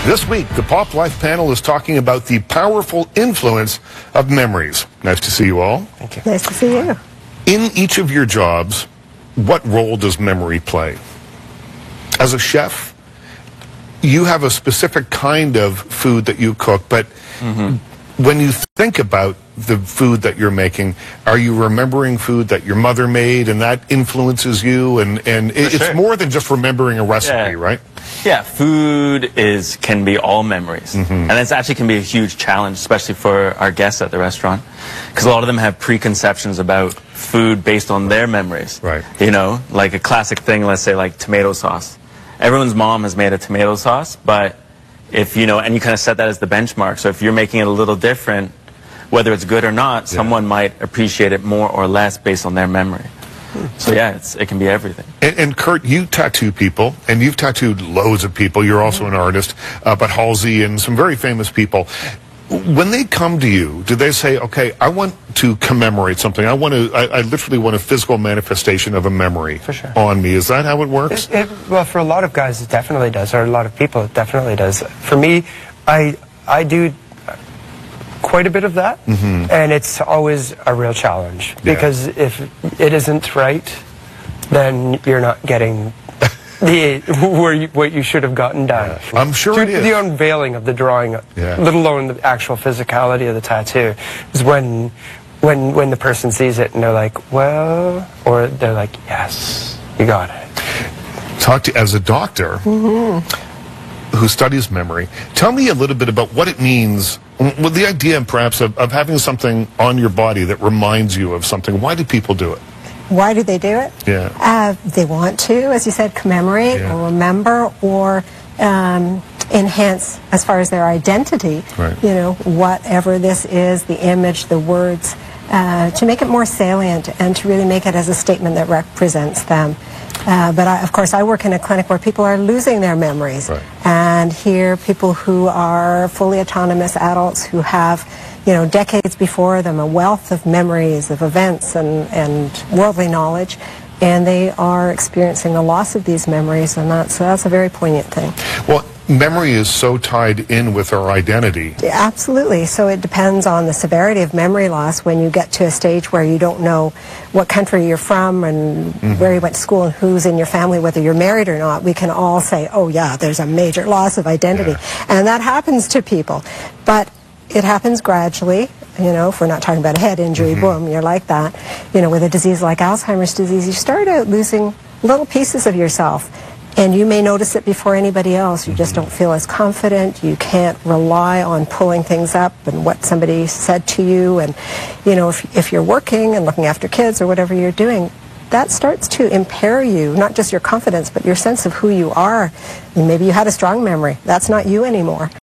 This week, the Pop Life panel is talking about the powerful influence of memories. Nice to see you all. Thank you. Nice to see you. In each of your jobs, what role does memory play? As a chef, you have a specific kind of food that you cook, but when you think about the food that you're making, are you remembering food that your mother made and that influences you? And it's more than just remembering a recipe, right? Yeah, food can be all memories. And it actually can be a huge challenge, especially for our guests at the restaurant, because a lot of them have preconceptions about food based on their memories. Right. You know, like a classic thing, let's say like tomato sauce. Everyone's mom has made a tomato sauce, but if you know, and you kind of set that as the benchmark, so if you're making it a little different, whether it's good or not, someone might appreciate it more or less based on their memory. So yeah, it can be everything. And Kurt, you tattoo people, and you've tattooed loads of people. You're also an artist, but Halsey and some very famous people. When they come to you, do they say, okay, I want to commemorate something. I literally want a physical manifestation of a memory on me. Is that how it works? Well, for a lot of guys, it definitely does, or a lot of people, it definitely does. For me, I do quite a bit of that, and it's always a real challenge, because if it isn't right, then you're not getting what you should have gotten done. I'm sure it is. The unveiling of the drawing, let alone the actual physicality of the tattoo, is when the person sees it and they're like, well, or they're like, yes, you got it. As a doctor who studies memory, tell me a little bit about what it means, with the idea perhaps of having something on your body that reminds you of something. Why do people do it? Why do they do it? Yeah. They want to, as you said, commemorate or remember or enhance as far as their identity, you know, whatever this is, the image, the words, to make it more salient and to really make it as a statement that represents them. But of course, I work in a clinic where people are losing their memories, and here people who are fully autonomous adults who have, you know, decades before them a wealth of memories of events and worldly knowledge, and they are experiencing the loss of these memories, and that's a very poignant thing. Well, memory is so tied in with our identity. Yeah, absolutely. So it depends on the severity of memory loss. When you get to a stage where you don't know what country you're from and where you went to school and who's in your family, whether you're married or not, we can all say, oh yeah, there's a major loss of identity. And that happens to people. But it happens gradually. You know, if we're not talking about a head injury, boom, you're like that. You know, with a disease like Alzheimer's disease, you start out losing little pieces of yourself. And you may notice it before anybody else. You just don't feel as confident. You can't rely on pulling things up and what somebody said to you. And, you know, if you're working and looking after kids or whatever you're doing, that starts to impair you, not just your confidence, but your sense of who you are. And maybe you had a strong memory. That's not you anymore.